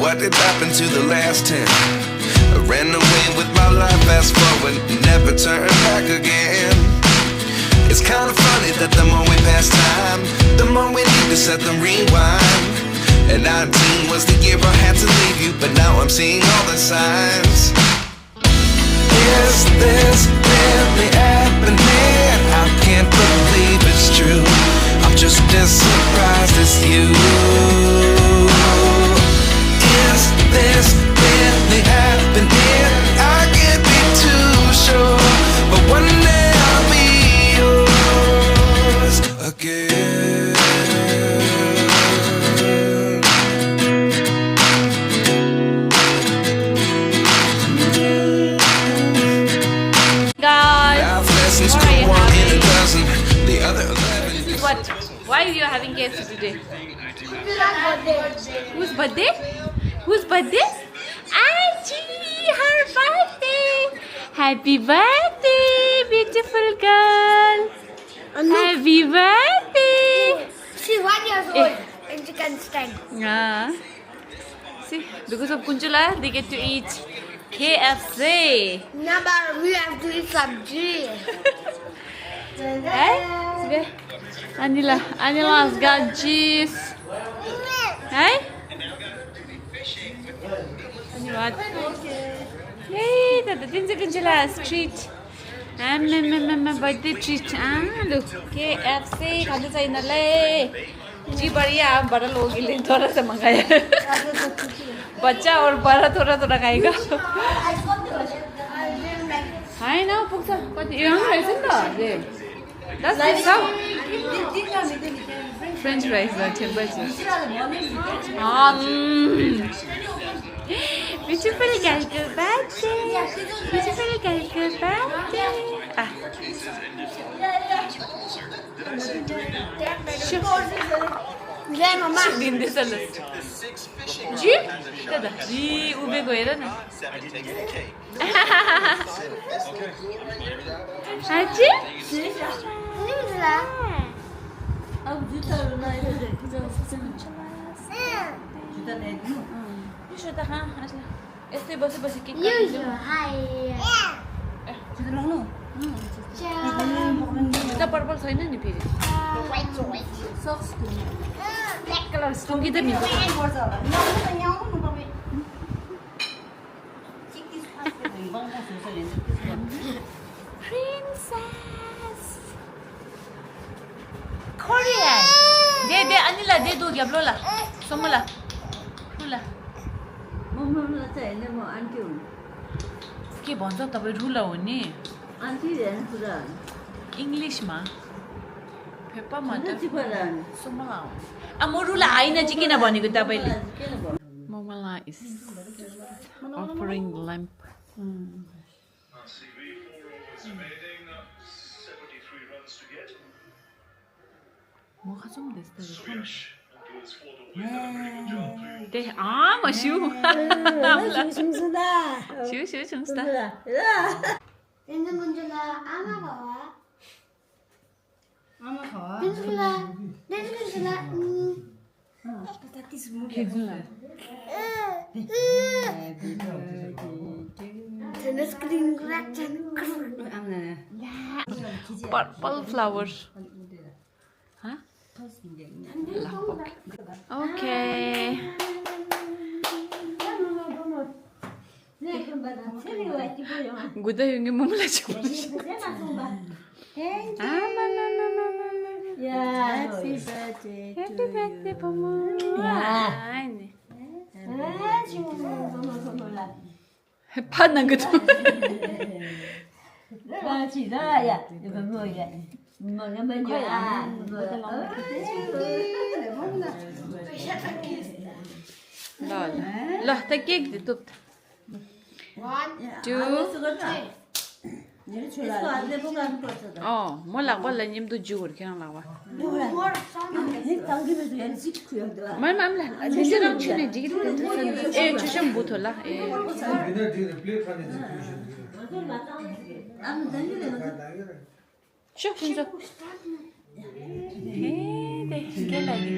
what did happen to the last 10? I ran away with my life, fast forward, never turn back again. It's kind of funny that the more we pass time, the more we need to set them rewind. And 19 was the year I had to leave you, but now I'm seeing all the signs. Is this really happening? I can't believe it's true. I'm just as surprised as you. Is this really happening? I can't be too sure, but one day I'll be yours again. Guys, Lessons what are you come one in a having? dozen. The other 11. This is what? Why are you having KFC today? Whose birthday? Whose birthday? Auntie, her birthday! Happy birthday, beautiful girl! Happy birthday! She's 1 year old and she can stand. Yeah. See, because of Kunjula, they get to eat KFC. Now, but we have to eat sabji. Hey? Anila's got juice. Hey? What? Hey, this is Kunjula's treat. Birthday treat. Look, KFC. खाने चाहिए ना ले. जी बढ़िया आप बड़ा लोगों के लिए थोड़ा सा मंगाया. बच्चा और बड़ा थोड़ा थोड़ा खाएगा. I know, Puksa. But you don't listen to that's nice. French fries, but beautiful girl, good birthday. Beautiful girl, good birthday. Yeah, Mama. Din this a list. Ji? Dada. Ji, ube goera na. Haji? Este basi ke kita purple छैन नि फेरि black color stone kita ni princess Korean de anila de do gyablo la somola rula मम्मा चाहिँ हैन म aunty हुँ के भन्छ तपाई रुला हो नि आन्टी हैन पुरा इंग्लिशमा पेपा मत चिपरा सोमला आ म रुला आइन चाहिँ किन भनेको तपाईले किन भन्नु Momala is offering lamp. म खसम देस्ता They ama siu. Siu sungsta. Then Kunjula, Ama bawa. आमा ख Kunjula, then Kunjula. Then screen crack and Purple flowers. Huh? Okay. Guda yung mamula siya. Happy birthday. Happy birthday, Mama. Paano ka to? 야, 이거 뭐야? 뭐가 뭐야? Lah, ta cake dito. 1, 2. यसको हातले बोकाउनु पर्छ त मलाई बल्ल निम दु जुर किन लाग्वा मामला त्यसै राख्छु नि जिगित ए चुचम बुथ होला ए शो किन्छ हे दे के लागि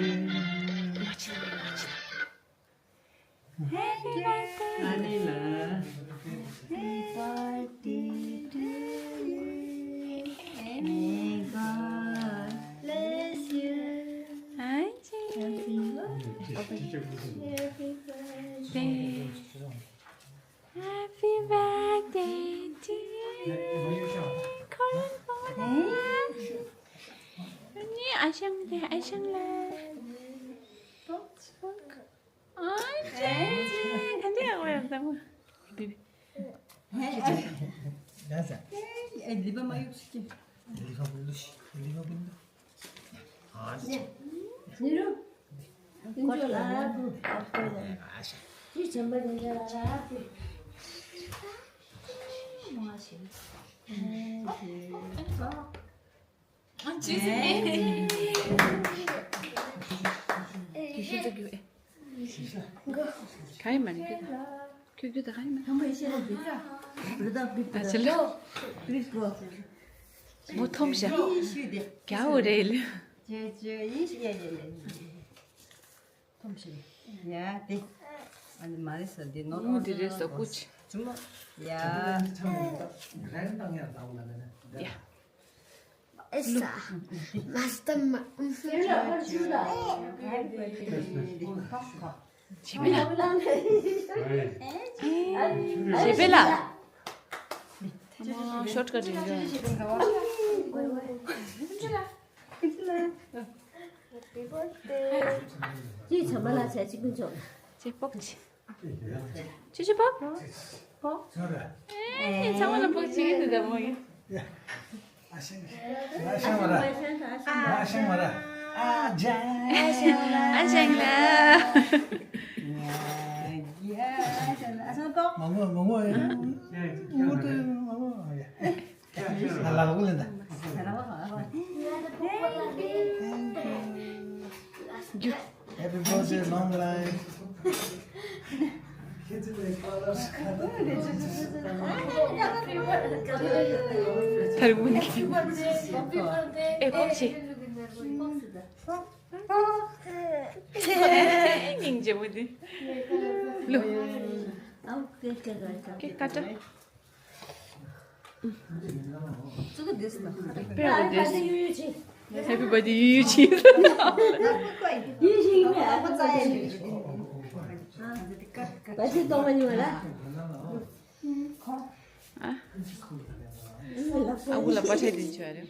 Anima. Happy birthday to you. May God bless you. Happy birthday. Happy birthday to you. 언니 아샹래 아샹래. 아이씨. 간지가 어렵다고. 비비. Nasa? Di ba mayusik? Liva bulus. Liva bulus. Nero. Controlado. Asa. Ih, chamba ganjarara. 지수님. 기술자 교회. 가위만 이게. 교교다 가위만. Không phải xe là gì? Burada bir 아실래? 그리고 뭐 톰샤. 이슈데. 겨울에. 저 이슈야. 톰시. 야, 네. 아니 말했어. 네 너. 드렸어 꽃이. 주모. 야. Rentangnya tahu namanya. 야. Esa. Master 제벨라. 제벨라. 숏컷 인가. 이 정말 제 지금 좀. 제 뻑치. 주주 뻑? 뻑? 에이, 장원은 뻑치겠는데 뭐야. Asing. Asing mana? Asing mana? Aja. 안생라. 야, asal tok. Mango ya. Mango tuh mango. Halah aku lenda. Happy birthday, long life. 다르고 보니까. 에, 뻑치. 인제 뭐지? 로. 케이크 까자. 저거 됐어. 빼야 돼. 해피 버디 유유지. 유식이야. 맛이 더 많이 와라. 아구라 빠져야 되는 줄 알아요.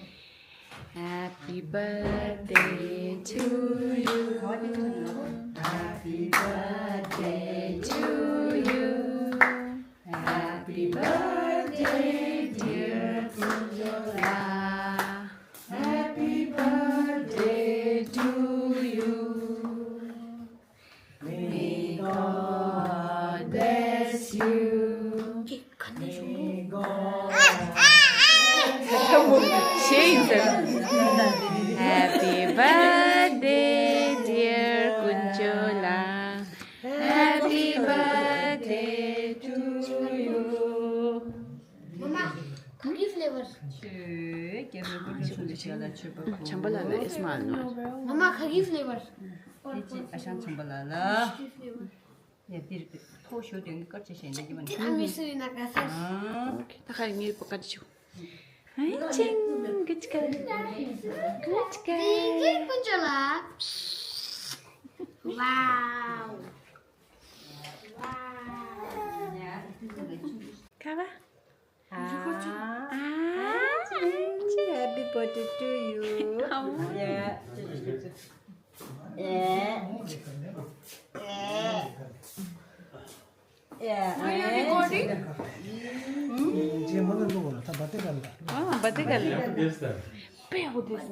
Happy birthday to you. Happy birthday to you. Happy birthday dear Kunjola. Happy birthday to you. May God bless you. May God Happy birthday, dear Kunjola. Happy birthday to you. Mama, cookie flavor. Chambalala is malno. Mama, cookie flavor. 아산 참발라라. 야, 비 토쇼 된 거치 신데기만. Tiramisu na kasi. Okay, takay ngil pa kadyo. Ay, ching, good ka. Good ka. Gigi Kunjola. Wow. Kawa? Happy birthday to you. Yeah. Are you recording? Dia mana lu? Tak batik kan? Ah, batik ka lang. Pero this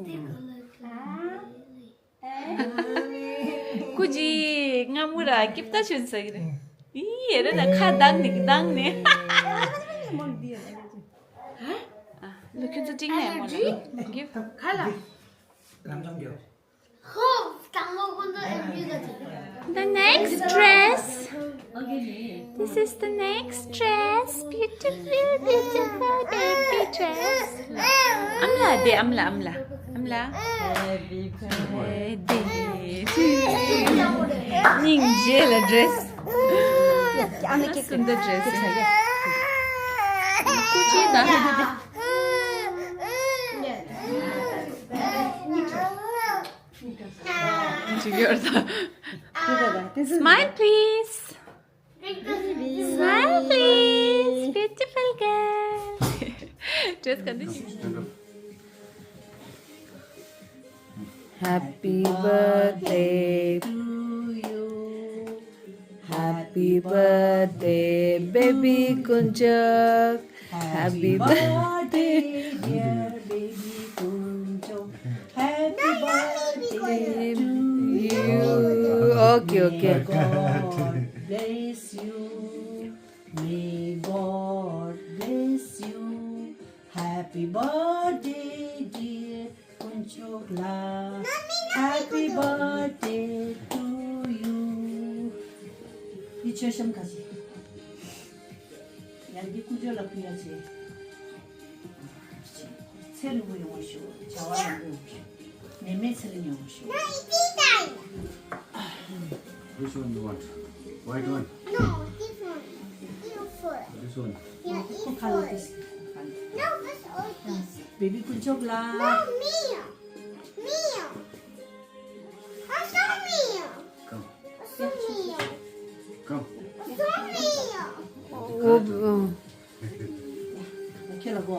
Kuji, nga mura, kipta chun sa gire. Ii, era na ka dang ni. Look at the thing na mo na. Give. Kala. Ramjong Oh, tango ko na every day. The next dress. This is the next dress. Beautiful, beautiful baby dress. Amla. Happy birthday. Ninja la dress. क्या सुंदर dress है कुछ ही ना Smile please. Smile please. Beautiful girl. Dress कर दीजिए. Happy birthday to you. Happy birthday, baby Kunjak. Happy birthday, dear baby Kunjo. Happy birthday to you. Okay. God bless you. May God bless you. Happy birthday, dear Kunchokla. Happy birthday to you. 이치어심까지. 양기 구절라 그야지. 새로 보여오시오. 자와라 보여오시오. 내매스를 보여오시오. Which one you want? White one? No, this one. Beautiful. This one? Yeah, this 꼭 one. 갈라졌어. No, this or this. 베이비 군척라. No, Mia. Mia. I saw Mia. Come. I saw Mia. Come. I saw Mia. 오케이라고.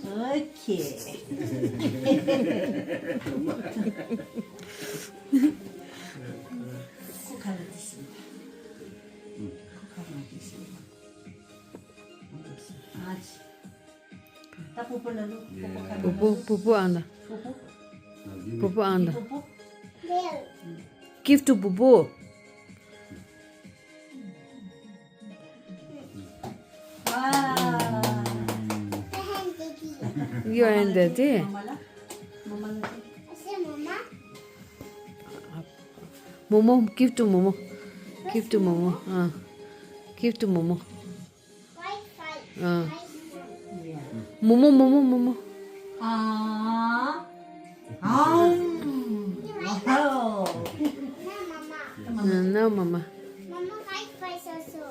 오케이. 꼭 갈라졌습니다. 꼭 갈라졌습니다. 아지. 딱 뽀뽀라도 Bubu anda. 뽀뽀. Now give me. Bubu anda. 뽀뽀. There. Give to Bubu. 와. The hand baby. You and daddy. 마마라? 마마라. I said, Mama. Momo, give to Momo. Give to Momo. Give to Momo. Fight. Momo. 아. 아. 와우. No, Mama. No, Mama. Mama, fight also.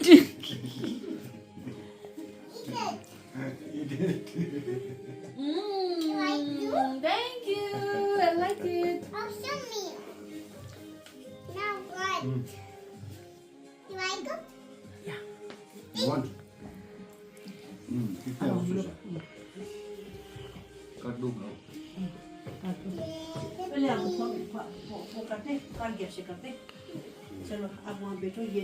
Eat it. You like you? Thank you. I like it. Oh, show me. Now what? You like it? You want? Keep your officer. Cut look now. पहले आपको phone करते काट गया से करते चलो अब वहाँ बैठो ये